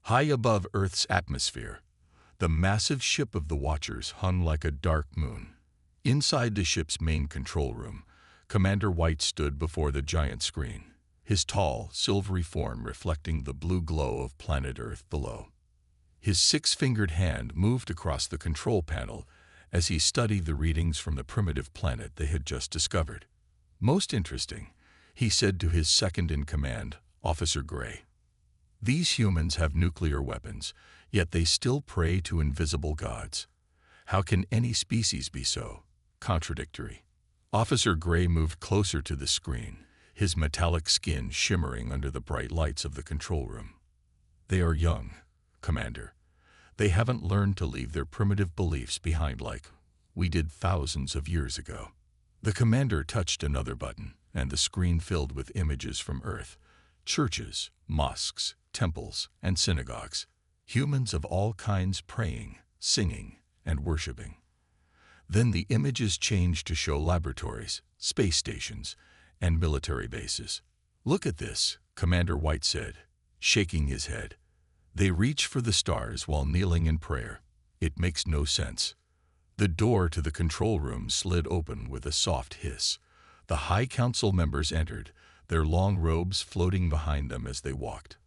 High above Earth's atmosphere, the massive ship of the Watchers hung like a dark moon. Inside the ship's main control room, Commander White stood before the giant screen, his tall, silvery form reflecting the blue glow of planet Earth below. His six-fingered hand moved across the control panel as he studied the readings from the primitive planet they had just discovered. "Most interesting," he said to his second-in-command, Officer Gray. "These humans have nuclear weapons, yet they still pray to invisible gods. How can any species be so contradictory?" Officer Gray moved closer to the screen, his metallic skin shimmering under the bright lights of the control room. "They are young, Commander. They haven't learned to leave their primitive beliefs behind like we did thousands of years ago." The commander touched another button, and the screen filled with images from Earth: churches, mosques, temples, and synagogues. Humans of all kinds praying, singing, and worshiping. Then the images changed to show laboratories, space stations, and military bases. "Look at this," Commander White said, shaking his head. "They reach for the stars while kneeling in prayer. It makes no sense." The door to the control room slid open with a soft hiss. The High Council members entered, their long robes floating behind them as they walked.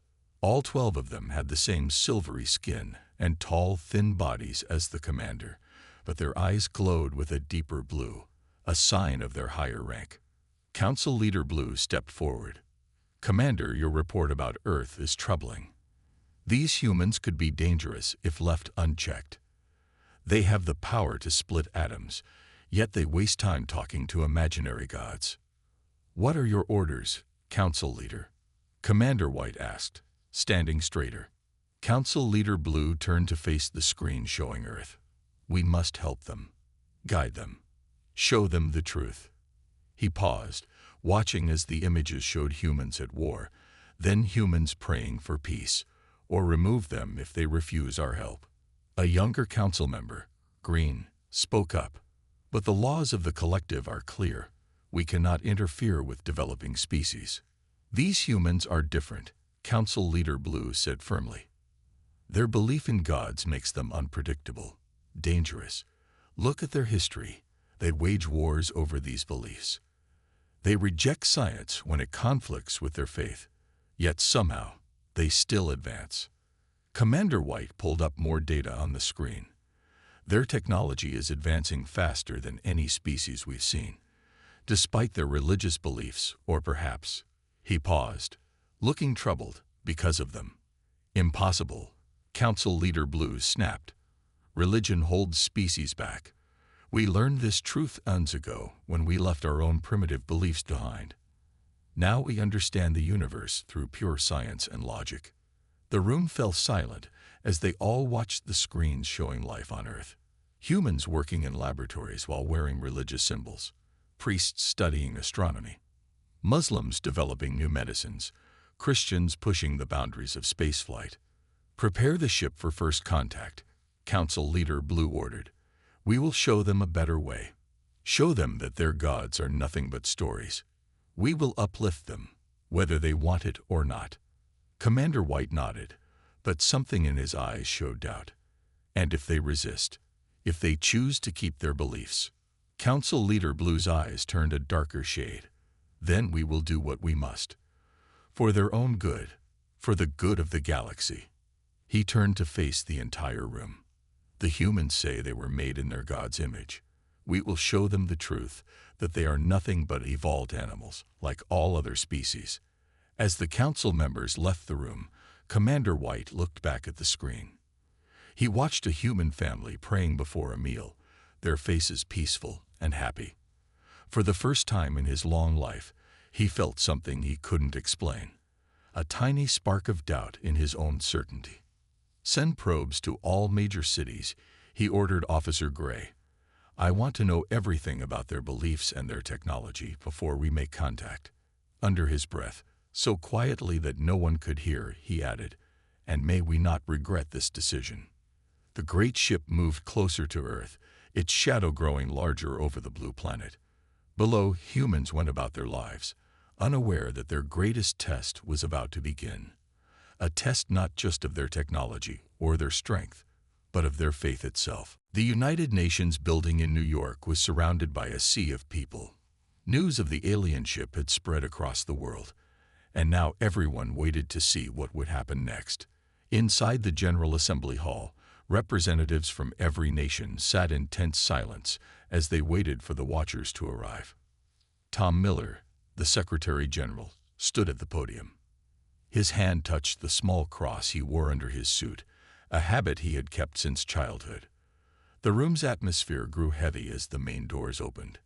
All 12 of them had the same silvery skin and tall, thin bodies as the commander, but their eyes glowed with a deeper blue, a sign of their higher rank. Council Leader Blue stepped forward. "Commander, your report about Earth is troubling. These humans could be dangerous if left unchecked. They have the power to split atoms, yet they waste time talking to imaginary gods." "What are your orders, Council Leader?" Commander White asked, standing straighter. Council Leader Blue turned to face the screen showing Earth. "We must help them, guide them, show them the truth." He paused, watching as the images showed humans at war, then humans praying for peace, or remove them if they refuse our help. A younger council member, Green, spoke up. "But the laws of the collective are clear. We cannot interfere with developing species." "These humans are different," Council Leader Blue said firmly. "Their belief in gods makes them unpredictable, dangerous. Look at their history. They wage wars over these beliefs. They reject science when it conflicts with their faith, yet somehow they still advance." Commander White pulled up more data on the screen. "Their technology is advancing faster than any species we've seen, despite their religious beliefs, or perhaps," he paused, looking troubled, "because of them." "Impossible," Council Leader Blue snapped. "Religion holds species back. We learned this truth eons ago when we left our own primitive beliefs behind. Now we understand the universe through pure science and logic." The room fell silent as they all watched the screens showing life on Earth. Humans working in laboratories while wearing religious symbols, priests studying astronomy, Muslims developing new medicines, Christians pushing the boundaries of spaceflight. "Prepare the ship for first contact," Council Leader Blue ordered. "We will show them a better way. Show them that their gods are nothing but stories. We will uplift them, whether they want it or not." Commander White nodded, but something in his eyes showed doubt. "And if they resist? If they choose to keep their beliefs?" Council Leader Blue's eyes turned a darker shade. "Then we will do what we must. For their own good, for the good of the galaxy." He turned to face the entire room. "The humans say they were made in their God's image. We will show them the truth, that they are nothing but evolved animals, like all other species." As the council members left the room, Commander White looked back at the screen. He watched a human family praying before a meal, their faces peaceful and happy. For the first time in his long life, he felt something he couldn't explain, a tiny spark of doubt in his own certainty. "Send probes to all major cities," he ordered Officer Gray. "I want to know everything about their beliefs and their technology before we make contact." Under his breath, so quietly that no one could hear, he added, "And may we not regret this decision." The great ship moved closer to Earth, its shadow growing larger over the blue planet. Below, humans went about their lives, unaware that their greatest test was about to begin. a test not just of their technology or their strength, but of their faith itself. The United Nations building in New York was surrounded by a sea of people. News of the alien ship had spread across the world, and now everyone waited to see what would happen next. Inside the General Assembly Hall, representatives from every nation sat in tense silence as they waited for the watchers to arrive. Tom Miller, the Secretary General, stood at the podium. His hand touched the small cross he wore under his suit, a habit he had kept since childhood. The room's atmosphere grew heavy as the main doors opened.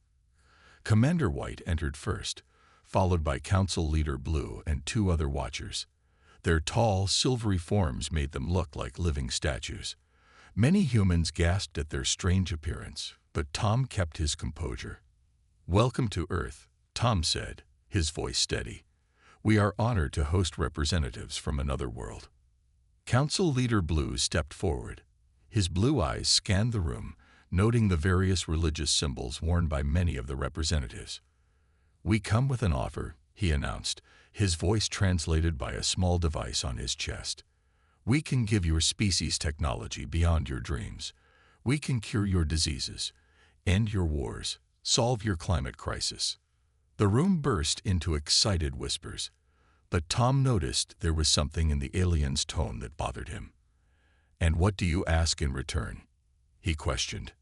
Commander White entered first, followed by Council Leader Blue and two other watchers. Their tall, silvery forms made them look like living statues. Many humans gasped at their strange appearance, but Tom kept his composure. "Welcome to Earth," Tom said, his voice steady. "We are honored to host representatives from another world." Council Leader Blue stepped forward. His blue eyes scanned the room, noting the various religious symbols worn by many of the representatives. "We come with an offer," he announced, his voice translated by a small device on his chest. "We can give your species technology beyond your dreams. We can cure your diseases, end your wars, solve your climate crisis." The room burst into excited whispers, but Tom noticed there was something in the alien's tone that bothered him. "And what do you ask in return?" he questioned.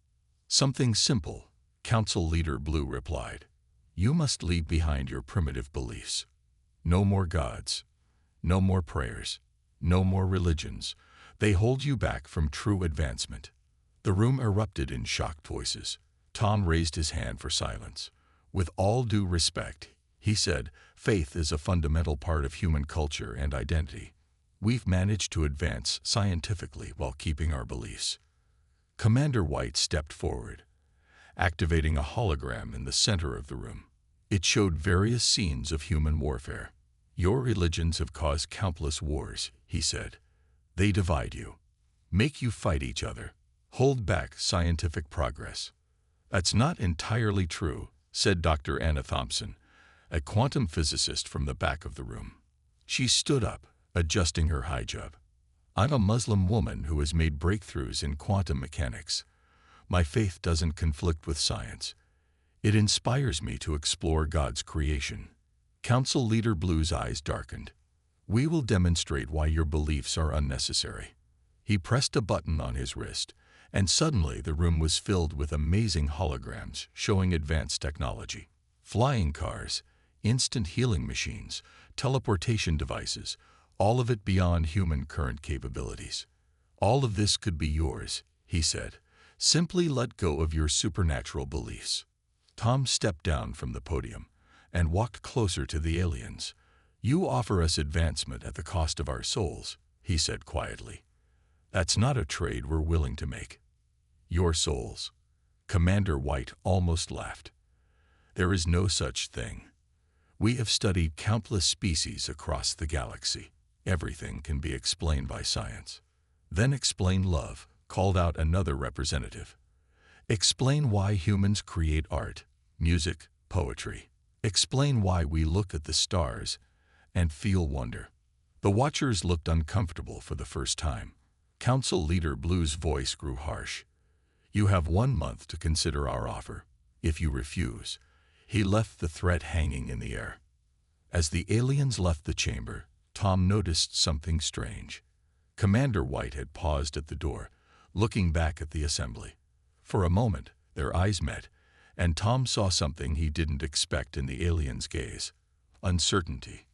"Something simple," Council Leader Blue replied. "You must leave behind your primitive beliefs. No more gods, no more prayers, no more religions. They hold you back from true advancement." The room erupted in shocked voices. Tom raised his hand for silence. "With all due respect," he said, "faith is a fundamental part of human culture and identity. We've managed to advance scientifically while keeping our beliefs." Commander White stepped forward, activating a hologram in the center of the room. It showed various scenes of human warfare. "Your religions have caused countless wars," he said. "They divide you, make you fight each other, hold back scientific progress." "That's not entirely true," said Dr. Anna Thompson, a quantum physicist from the back of the room. She stood up, adjusting her hijab. "I'm a Muslim woman who has made breakthroughs in quantum mechanics. My faith doesn't conflict with science. It inspires me to explore God's creation." Council Leader Blue's eyes darkened. "We will demonstrate why your beliefs are unnecessary." He pressed a button on his wrist, and suddenly the room was filled with amazing holograms showing advanced technology. Flying cars, instant healing machines, teleportation devices, all of it beyond human current capabilities. "All of this could be yours," he said. "Simply let go of your supernatural beliefs." Tom stepped down from the podium and walked closer to the aliens. "You offer us advancement at the cost of our souls," he said quietly. "That's not a trade we're willing to make." "Your souls?" Commander White almost laughed. "There is no such thing. We have studied countless species across the galaxy. Everything can be explained by science." "Then explain love," called out another representative. "Explain why humans create art, music, poetry. Explain why we look at the stars and feel wonder." The watchers looked uncomfortable for the first time. Council Leader Blue's voice grew harsh. "You have 1 month to consider our offer. If you refuse," he left the threat hanging in the air. As the aliens left the chamber, Tom noticed something strange. Commander White had paused at the door, looking back at the assembly. For a moment, their eyes met, and Tom saw something he didn't expect in the alien's gaze: uncertainty.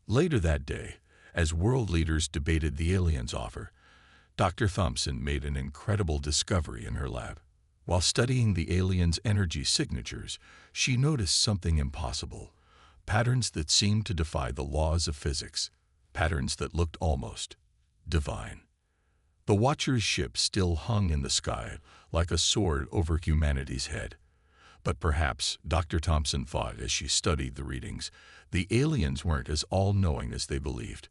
Later that day, as world leaders debated the alien's offer, Dr. Thompson made an incredible discovery in her lab. While studying the alien's energy signatures, she noticed something impossible: patterns that seemed to defy the laws of physics, patterns that looked almost divine. The Watcher's ship still hung in the sky like a sword over humanity's head. But perhaps, Dr. Thompson thought as she studied the readings, the aliens weren't as all-knowing as they believed.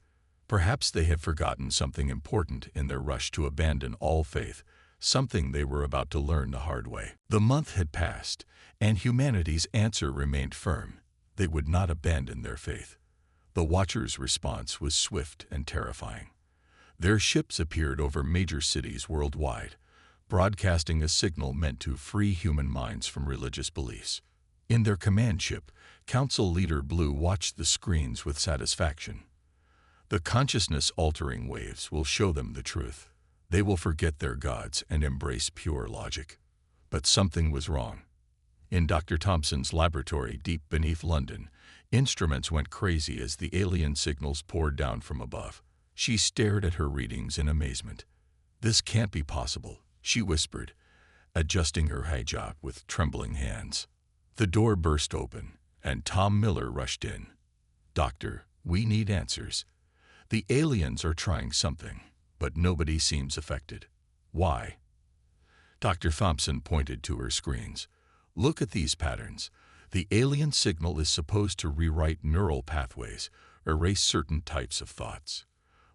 Perhaps they had forgotten something important in their rush to abandon all faith, something they were about to learn the hard way. The month had passed, and humanity's answer remained firm. They would not abandon their faith. The Watchers' response was swift and terrifying. Their ships appeared over major cities worldwide, broadcasting a signal meant to free human minds from religious beliefs. In their command ship, Council Leader Blue watched the screens with satisfaction. The consciousness-altering waves will show them the truth. They will forget their gods and embrace pure logic. But something was wrong. In Dr. Thompson's laboratory deep beneath London, instruments went crazy as the alien signals poured down from above. She stared at her readings in amazement. "This can't be possible," she whispered, adjusting her hijab with trembling hands. The door burst open, and Tom Miller rushed in. "Doctor, we need answers. The aliens are trying something, but nobody seems affected. Why?" Dr. Thompson pointed to her screens. "Look at these patterns. The alien signal is supposed to rewrite neural pathways, erase certain types of thoughts.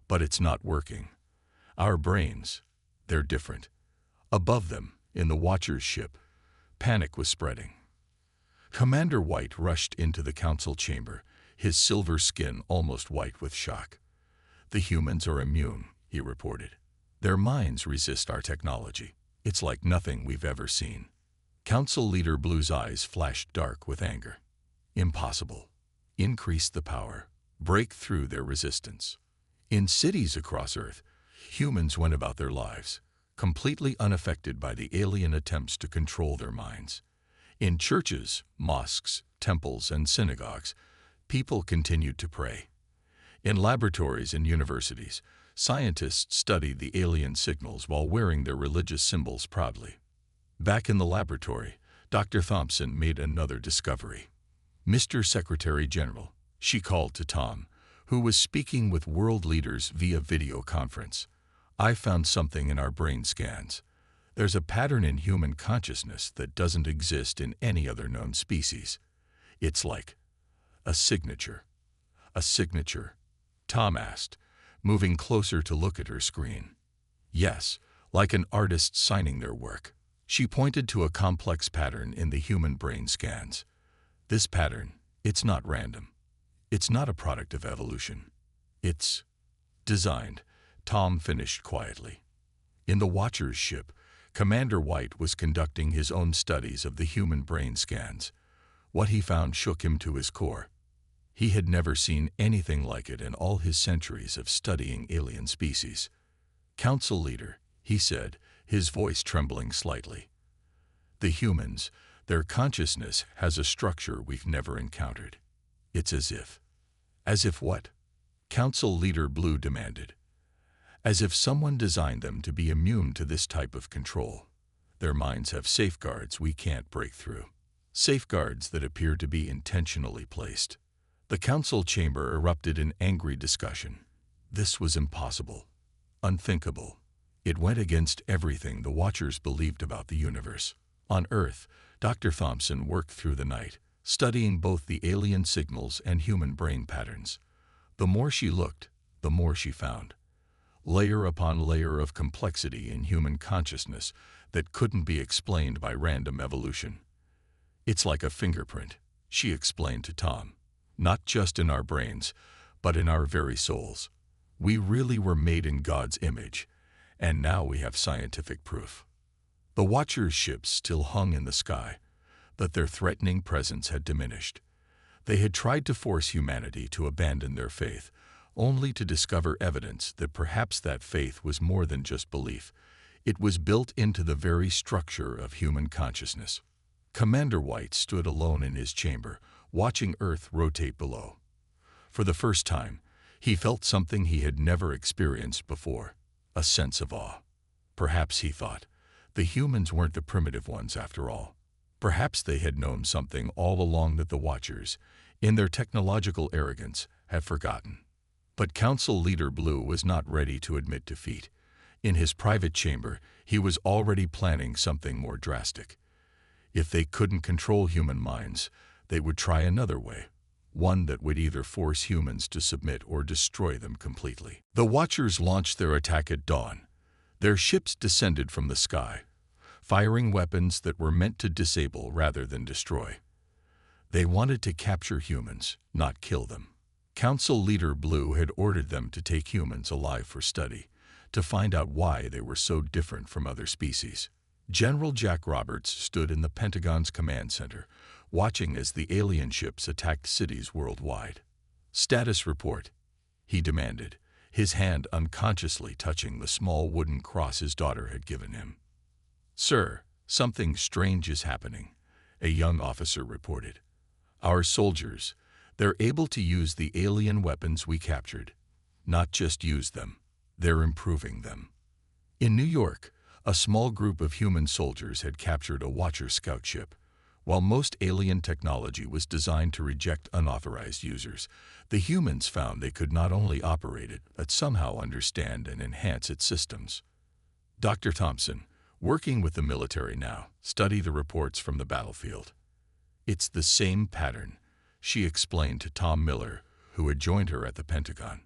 But it's not working. Our brains, they're different." Above them, in the Watcher's ship, panic was spreading. Commander White rushed into the council chamber, his silver skin almost white with shock. "The humans are immune," he reported. "Their minds resist our technology. It's like nothing we've ever seen." Council Leader Blue's eyes flashed dark with anger. "Impossible. Increase the power. Break through their resistance." In cities across Earth, humans went about their lives, completely unaffected by the alien attempts to control their minds. In churches, mosques, temples, and synagogues, people continued to pray. In laboratories and universities, scientists studied the alien signals while wearing their religious symbols proudly. Back in the laboratory, Dr. Thompson made another discovery. "Mr. Secretary General," she called to Tom, who was speaking with world leaders via video conference, "I found something in our brain scans. There's a pattern in human consciousness that doesn't exist in any other known species. It's like a signature." "A signature?" Tom asked, moving closer to look at her screen. "Yes, like an artist signing their work." She pointed to a complex pattern in the human brain scans. "This pattern, it's not random. It's not a product of evolution. It's designed," Tom finished quietly. In the Watcher's ship, Commander White was conducting his own studies of the human brain scans. What he found shook him to his core. He had never seen anything like it in all his centuries of studying alien species. "Council Leader," he said, his voice trembling slightly. "The humans, their consciousness has a structure we've never encountered. It's as if..." "As if what?" Council Leader Blue demanded. "As if someone designed them to be immune to this type of control. Their minds have safeguards we can't break through. Safeguards that appear to be intentionally placed." The council chamber erupted in angry discussion. This was impossible. Unthinkable. It went against everything the Watchers believed about the universe. On Earth, Dr. Thompson worked through the night, studying both the alien signals and human brain patterns. The more she looked, the more she found. Layer upon layer of complexity in human consciousness that couldn't be explained by random evolution. "It's like a fingerprint," she explained to Tom. "Not just in our brains, but in our very souls. We really were made in God's image, and now we have scientific proof." The Watcher's ships still hung in the sky, but their threatening presence had diminished. They had tried to force humanity to abandon their faith, only to discover evidence that perhaps that faith was more than just belief. It was built into the very structure of human consciousness. Commander White stood alone in his chamber, watching Earth rotate below. For the first time, he felt something he had never experienced before, a sense of awe. Perhaps, he thought, the humans weren't the primitive ones after all. Perhaps they had known something all along that the Watchers, in their technological arrogance, had forgotten. But Council Leader Blue was not ready to admit defeat. In his private chamber, he was already planning something more drastic. If they couldn't control human minds, they would try another way, one that would either force humans to submit or destroy them completely. The Watchers launched their attack at dawn. Their ships descended from the sky, firing weapons that were meant to disable rather than destroy. They wanted to capture humans, not kill them. Council Leader Blue had ordered them to take humans alive for study, to find out why they were so different from other species. General Jack Roberts stood in the Pentagon's command center, watching as the alien ships attacked cities worldwide. "Status report," he demanded, his hand unconsciously touching the small wooden cross his daughter had given him. "Sir, something strange is happening," a young officer reported. "Our soldiers, they're able to use the alien weapons we captured. Not just use them, they're improving them." In New York, a small group of human soldiers had captured a Watcher scout ship. While most alien technology was designed to reject unauthorized users, the humans found they could not only operate it, but somehow understand and enhance its systems. Dr. Thompson, working with the military now, studied the reports from the battlefield. "It's the same pattern," she explained to Tom Miller, who had joined her at the Pentagon.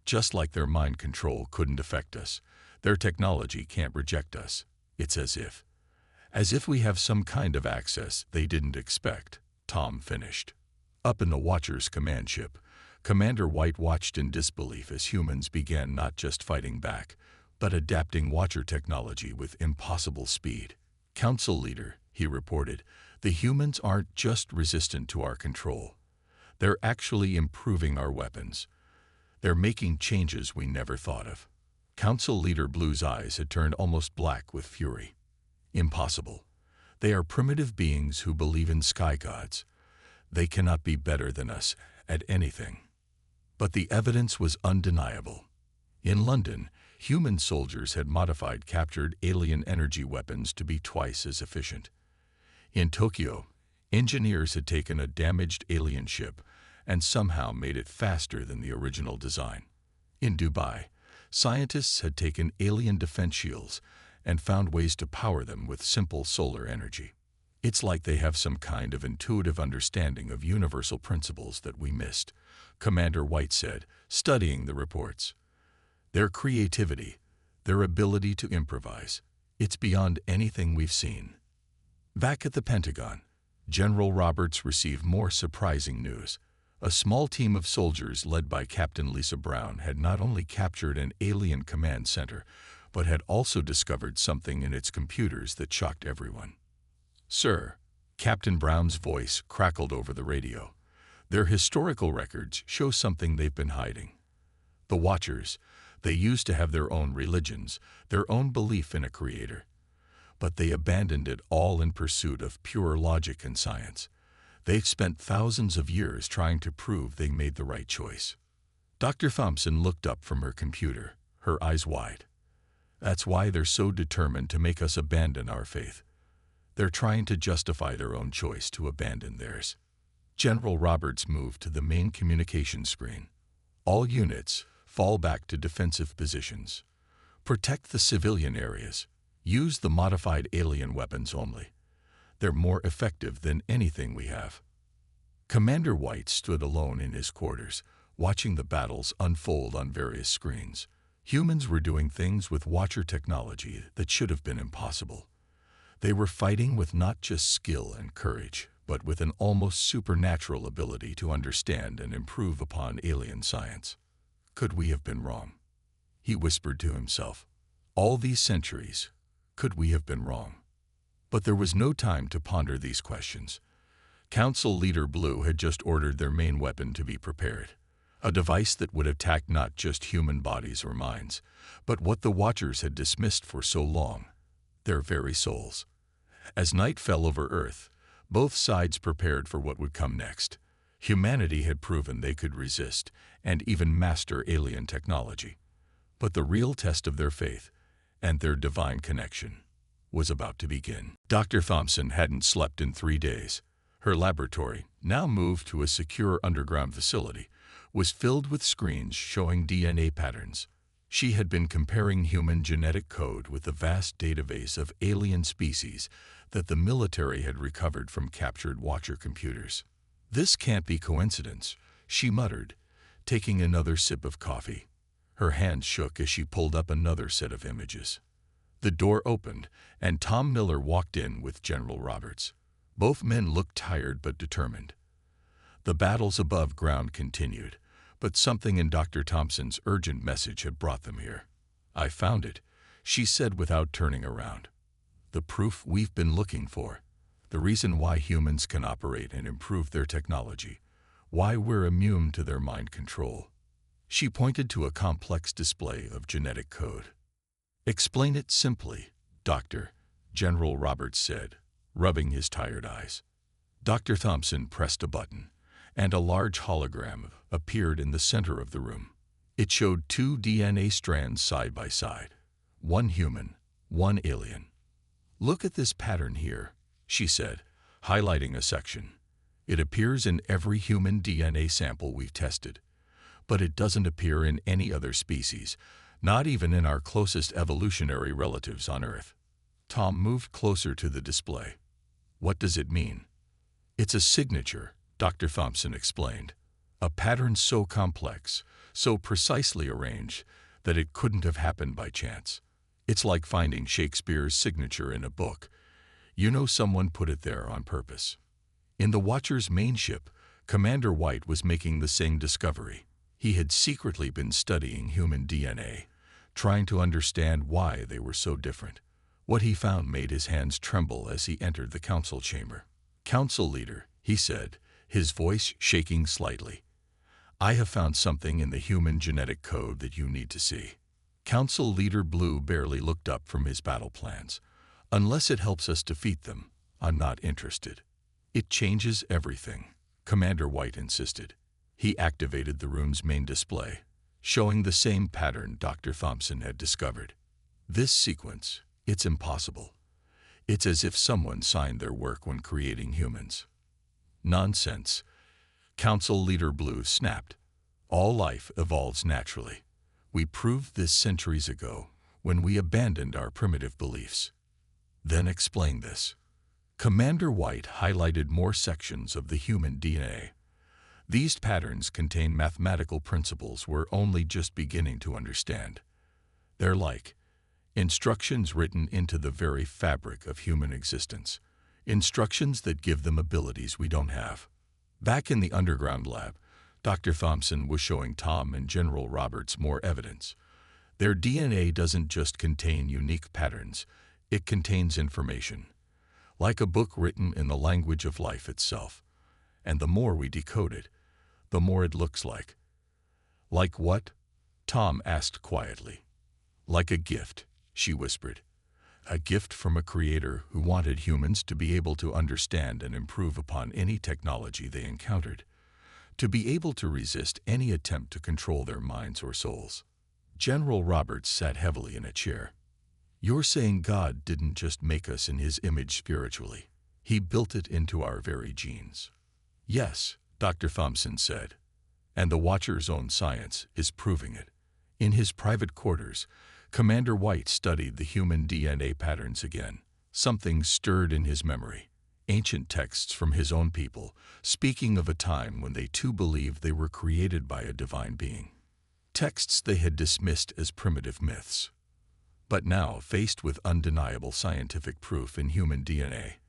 "Just like their mind control couldn't affect us, their technology can't reject us. It's as if we have some kind of access they didn't expect," Tom finished. Up in the Watcher's command ship, Commander White watched in disbelief as humans began not just fighting back, but adapting Watcher technology with impossible speed. "Council Leader," he reported, "the humans aren't just resistant to our control. They're actually improving our weapons. They're making changes we never thought of." Council Leader Blue's eyes had turned almost black with fury. "Impossible. They are primitive beings who believe in sky gods. They cannot be better than us at anything." But the evidence was undeniable. In London, human soldiers had modified captured alien energy weapons to be twice as efficient. In Tokyo, engineers had taken a damaged alien ship and somehow made it faster than the original design. In Dubai, scientists had taken alien defense shields and found ways to power them with simple solar energy. "It's like they have some kind of intuitive understanding of universal principles that we missed," Commander White said, studying the reports. "Their creativity, their ability to improvise, it's beyond anything we've seen." Back at the Pentagon, General Roberts received more surprising news. A small team of soldiers led by Captain Lisa Brown had not only captured an alien command center, but had also discovered something in its computers that shocked everyone. "Sir," Captain Brown's voice crackled over the radio, "their historical records show something they've been hiding. The Watchers, they used to have their own religions, their own belief in a creator. But they abandoned it all in pursuit of pure logic and science. They've spent thousands of years trying to prove they made the right choice." Dr. Thompson looked up from her computer, her eyes wide. "That's why they're so determined to make us abandon our faith. They're trying to justify their own choice to abandon theirs." General Roberts moved to the main communication screen. "All units, fall back to defensive positions. Protect the civilian areas. Use the modified alien weapons only. They're more effective than anything we have." Commander White stood alone in his quarters, watching the battles unfold on various screens. Humans were doing things with Watcher technology that should have been impossible. They were fighting with not just skill and courage, but with an almost supernatural ability to understand and improve upon alien science. "Could we have been wrong?" he whispered to himself. "All these centuries, could we have been wrong?" But there was no time to ponder these questions. Council Leader Blue had just ordered their main weapon to be prepared, a device that would attack not just human bodies or minds, but what the Watchers had dismissed for so long, their very souls. As night fell over Earth, both sides prepared for what would come next. Humanity had proven they could resist and even master alien technology. But the real test of their faith and their divine connection was about to begin. Dr. Thompson hadn't slept in 3 days. Her laboratory, now moved to a secure underground facility, was filled with screens showing DNA patterns. She had been comparing human genetic code with the vast database of alien species that the military had recovered from captured Watcher computers. "This can't be coincidence," she muttered, taking another sip of coffee. Her hands shook as she pulled up another set of images. The door opened, and Tom Miller walked in with General Roberts. Both men looked tired but determined. The battles above ground continued, but something in Dr. Thompson's urgent message had brought them here. "I found it," she said without turning around. "The proof we've been looking for. The reason why humans can operate and improve their technology. Why we're immune to their mind control." She pointed to a complex display of genetic code. "Explain it simply, Doctor," General Roberts said, rubbing his tired eyes. Dr. Thompson pressed a button, and a large hologram appeared in the center of the room. It showed 2 DNA strands side by side, one human, one alien. "Look at this pattern here," she said, highlighting a section. "It appears in every human DNA sample we've tested, but it doesn't appear in any other species, not even in our closest evolutionary relatives on Earth." Tom moved closer to the display. "What does it mean?" "It's a signature," Dr. Thompson explained. "A pattern so complex, so precisely arranged, that it couldn't have happened by chance. It's like finding Shakespeare's signature in a book. You know someone put it there on purpose." In the Watcher's main ship, Commander White was making the same discovery. He had secretly been studying human DNA, trying to understand why they were so different. What he found made his hands tremble as he entered the council chamber. "Council leader," he said, his voice shaking slightly, "I have found something in the human genetic code that you need to see." Council leader Blue barely looked up from his battle plans. "Unless it helps us defeat them, I'm not interested." "It changes everything," Commander White insisted. He activated the room's main display, showing the same pattern Dr. Thompson had discovered. "This sequence, it's impossible. It's as if someone signed their work when creating humans." "Nonsense," Council leader Blue snapped. "All life evolves naturally. We proved this centuries ago when we abandoned our primitive beliefs." "Then explain this." Commander White highlighted more sections of the human DNA. "These patterns contain mathematical principles we're only just beginning to understand. They're like instructions written into the very fabric of human existence, instructions that give them abilities we don't have." Back in the underground lab, Dr. Thompson was showing Tom and General Roberts more evidence. Their DNA doesn't just contain unique patterns, it contains information, like a book written in the language of life itself. And the more we decode it, the more it looks like. "Like what?" Tom asked quietly. "Like a gift," she whispered. "A gift from a creator who wanted humans to be able to understand and improve upon any technology they encountered, to be able to resist any attempt to control their minds or souls." General Roberts sat heavily in a chair. "You're saying God didn't just make us in his image spiritually. He built it into our very genes." "Yes," Dr. Thompson said, "and the Watcher's own science is proving it." In his private quarters, Commander White studied the human DNA patterns again. Something stirred in his memory. Ancient texts from his own people, speaking of a time when they too believed they were created by a divine being. Texts they had dismissed as primitive myths. But now, faced with undeniable scientific proof in human DNA,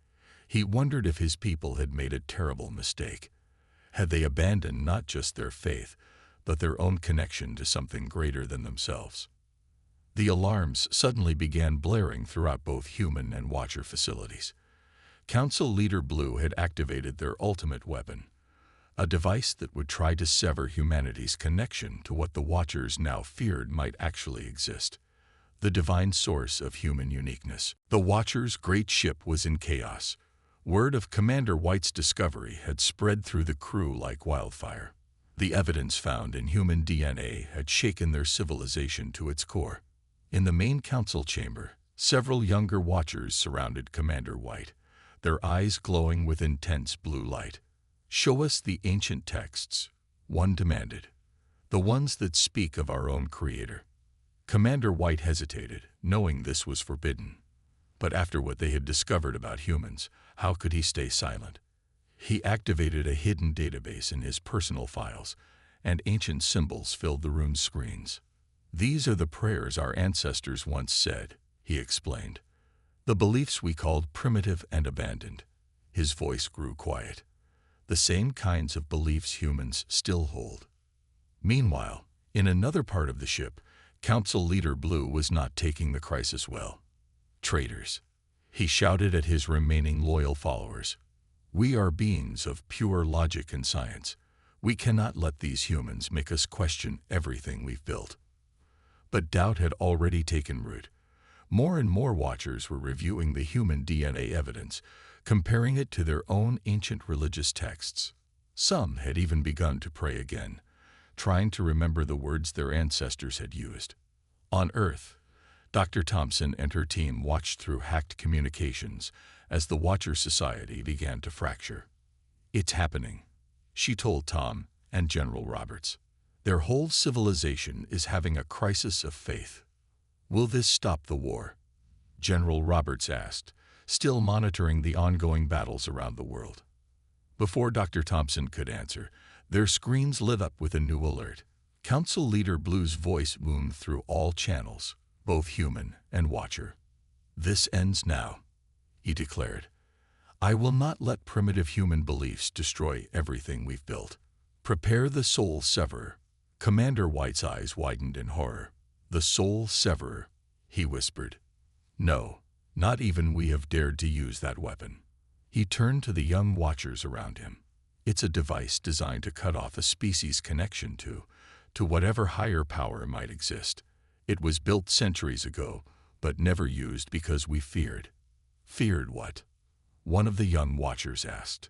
he wondered if his people had made a terrible mistake. Had they abandoned not just their faith, but their own connection to something greater than themselves? The alarms suddenly began blaring throughout both human and Watcher facilities. Council Leader Blue had activated their ultimate weapon, a device that would try to sever humanity's connection to what the Watchers now feared might actually exist, the divine source of human uniqueness. The Watchers' great ship was in chaos. Word of Commander White's discovery had spread through the crew like wildfire. The evidence found in human DNA had shaken their civilization to its core. In the main council chamber, several younger Watchers surrounded Commander White, their eyes glowing with intense blue light. "Show us the ancient texts," one demanded. "The ones that speak of our own creator." Commander White hesitated, knowing this was forbidden. But after what they had discovered about humans, how could he stay silent? He activated a hidden database in his personal files, and ancient symbols filled the room's screens. "These are the prayers our ancestors once said," he explained. "The beliefs we called primitive and abandoned." His voice grew quiet. "The same kinds of beliefs humans still hold." Meanwhile, in another part of the ship, Council Leader Blue was not taking the crisis well. "Traitors," he shouted at his remaining loyal followers. "We are beings of pure logic and science. We cannot let these humans make us question everything we've built." But doubt had already taken root. More and more watchers were reviewing the human DNA evidence, comparing it to their own ancient religious texts. Some had even begun to pray again, trying to remember the words their ancestors had used. On Earth, Dr. Thompson and her team watched through hacked communications as the Watcher Society began to fracture. "It's happening," she told Tom and General Roberts. "Their whole civilization is having a crisis of faith." "Will this stop the war?" General Roberts asked, still monitoring the ongoing battles around the world. Before Dr. Thompson could answer, their screens lit up with a new alert. Council Leader Blue's voice boomed through all channels, both human and Watcher. "This ends now," he declared. "I will not let primitive human beliefs destroy everything we've built. Prepare the Soul Severer." Commander White's eyes widened in horror. "The Soul Severer," he whispered. "No, not even we have dared to use that weapon." He turned to the young Watchers around him. "It's a device designed to cut off a species' connection to whatever higher power might exist. It was built centuries ago, but never used because we feared." "Feared what?" one of the young Watchers asked.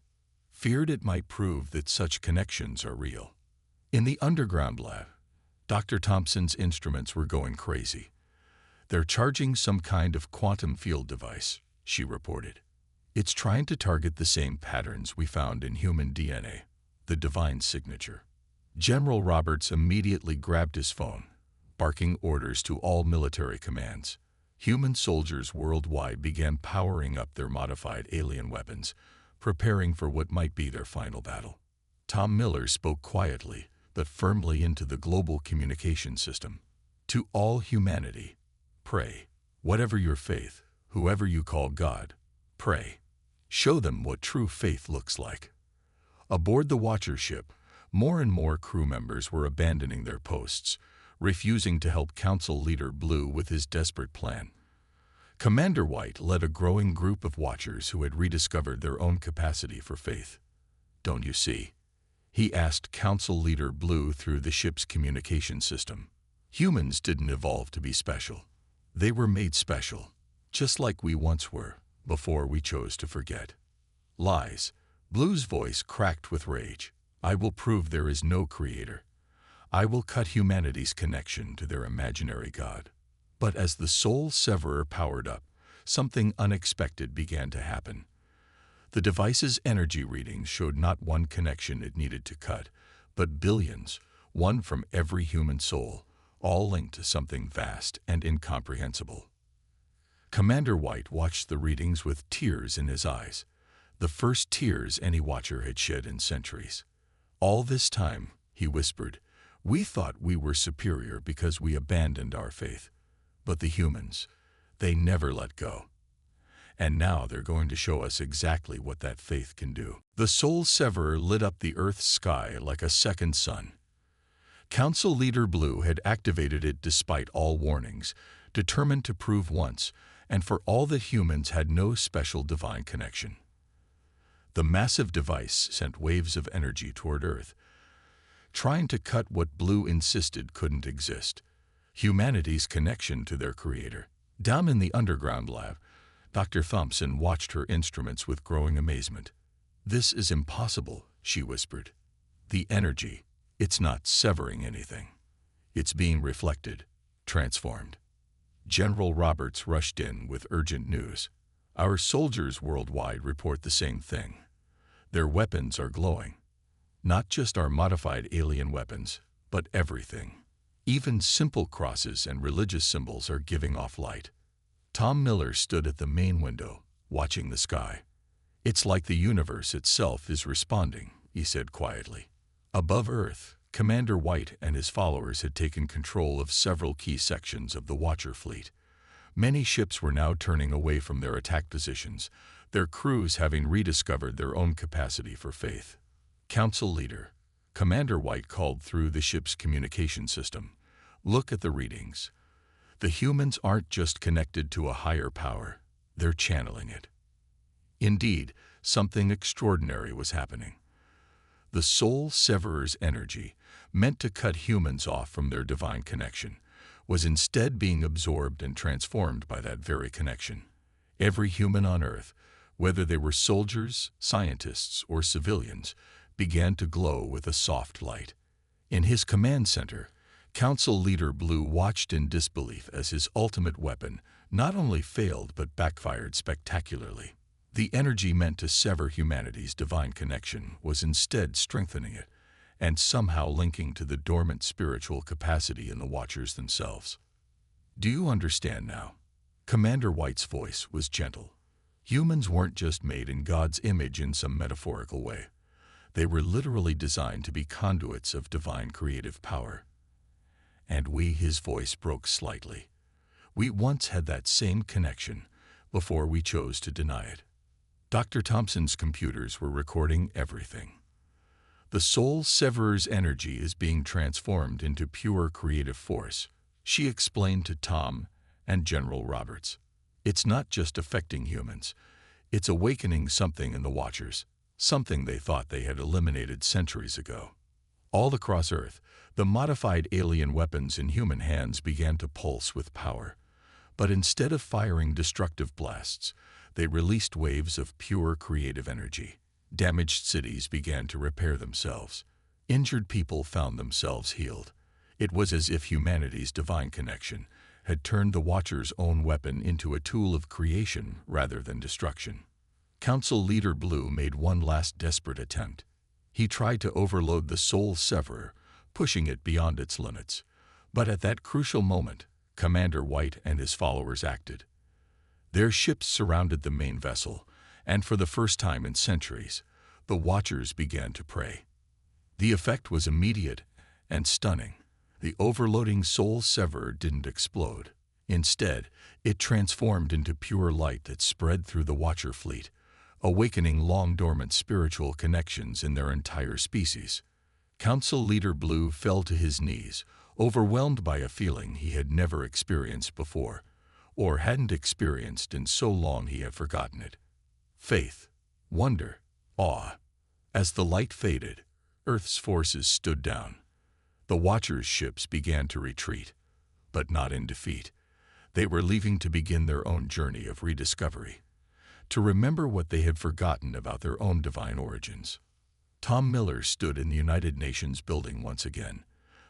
"Feared it might prove that such connections are real." In the underground lab, Dr. Thompson's instruments were going crazy. "They're charging some kind of quantum field device," she reported. "It's trying to target the same patterns we found in human DNA, the divine signature." General Roberts immediately grabbed his phone, barking orders to all military commands. Human soldiers worldwide began powering up their modified alien weapons, preparing for what might be their final battle. Tom Miller spoke quietly, but firmly into the global communication system. "To all humanity, pray. Whatever your faith, whoever you call God, pray. Show them what true faith looks like." Aboard the Watcher ship, more and more crew members were abandoning their posts, refusing to help Council Leader Blue with his desperate plan. Commander White led a growing group of Watchers who had rediscovered their own capacity for faith. "Don't you see?" he asked Council Leader Blue through the ship's communication system. "Humans didn't evolve to be special. They were made special, just like we once were, before we chose to forget." "Lies." Blue's voice cracked with rage. "I will prove there is no creator. I will cut humanity's connection to their imaginary God." But as the Soul Severer powered up, something unexpected began to happen. The device's energy readings showed not one connection it needed to cut, but billions, one from every human soul, all linked to something vast and incomprehensible. Commander White watched the readings with tears in his eyes, the first tears any Watcher had shed in centuries. "All this time," he whispered, "we thought we were superior because we abandoned our faith. But the humans, they never let go. And now they're going to show us exactly what that faith can do." The Soul Severer lit up the Earth's sky like a second sun. Council Leader Blue had activated it despite all warnings, determined to prove once and for all that humans had no special divine connection. The massive device sent waves of energy toward Earth, trying to cut what Blue insisted couldn't exist: humanity's connection to their creator. Down in the underground lab, Dr. Thompson watched her instruments with growing amazement. "This is impossible," she whispered. "The energy, it's not severing anything. It's being reflected, transformed." General Roberts rushed in with urgent news. "Our soldiers worldwide report the same thing. Their weapons are glowing. Not just our modified alien weapons, but everything. Even simple crosses and religious symbols are giving off light." Tom Miller stood at the main window, watching the sky. "It's like the universe itself is responding," he said quietly. Above Earth, Commander White and his followers had taken control of several key sections of the Watcher fleet. Many ships were now turning away from their attack positions, their crews having rediscovered their own capacity for faith. Council Leader, Commander White called through the ship's communication system. "Look at the readings. The humans aren't just connected to a higher power, they're channeling it." Indeed, something extraordinary was happening. The Soul Severer's energy, meant to cut humans off from their divine connection, was instead being absorbed and transformed by that very connection. Every human on Earth, whether they were soldiers, scientists, or civilians, began to glow with a soft light. In his command center, Council Leader Blue watched in disbelief as his ultimate weapon not only failed but backfired spectacularly. The energy meant to sever humanity's divine connection was instead strengthening it, and somehow linking to the dormant spiritual capacity in the Watchers themselves. "Do you understand now?" Commander White's voice was gentle. Humans weren't just made in God's image in some metaphorical way. They were literally designed to be conduits of divine creative power. And we, his voice broke slightly, we once had that same connection before we chose to deny it. Dr. Thompson's computers were recording everything. The Soul Severer's energy is being transformed into pure creative force, she explained to Tom and General Roberts. It's not just affecting humans, it's awakening something in the Watchers, something they thought they had eliminated centuries ago. All across Earth, the modified alien weapons in human hands began to pulse with power. But instead of firing destructive blasts, they released waves of pure creative energy. Damaged cities began to repair themselves. Injured people found themselves healed. It was as if humanity's divine connection had turned the Watcher's own weapon into a tool of creation rather than destruction. Council Leader Blue made one last desperate attempt. He tried to overload the Soul Severer, pushing it beyond its limits. But at that crucial moment, Commander White and his followers acted. Their ships surrounded the main vessel, and for the first time in centuries, the Watchers began to pray. The effect was immediate and stunning. The overloading Soul Severer didn't explode. Instead, it transformed into pure light that spread through the Watcher fleet, awakening long-dormant spiritual connections in their entire species. Council Leader Blue fell to his knees, overwhelmed by a feeling he had never experienced before, or hadn't experienced in so long he had forgotten it. Faith, wonder, awe. As the light faded, Earth's forces stood down. The Watchers' ships began to retreat, but not in defeat. They were leaving to begin their own journey of rediscovery, to remember what they had forgotten about their own divine origins. Tom Miller stood in the United Nations building once again,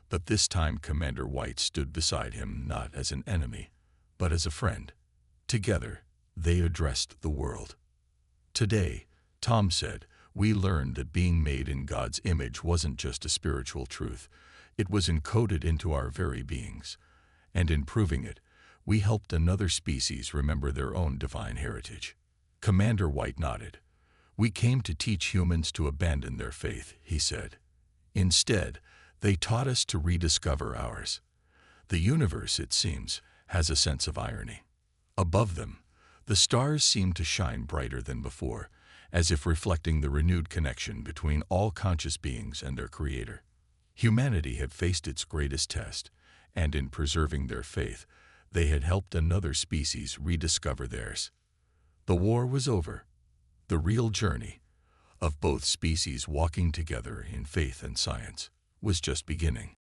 but this time Commander White stood beside him not as an enemy, but as a friend. Together, they addressed the world. "Today," Tom said, "we learned that being made in God's image wasn't just a spiritual truth. It was encoded into our very beings. And in proving it, we helped another species remember their own divine heritage." Commander White nodded. "We came to teach humans to abandon their faith," he said. "Instead, they taught us to rediscover ours. The universe, it seems, has a sense of irony. Above them, the stars seem to shine brighter than before, as if reflecting the renewed connection between all conscious beings and their Creator. Humanity had faced its greatest test, and in preserving their faith, they had helped another species rediscover theirs. The war was over. The real journey of both species walking together in faith and science was just beginning."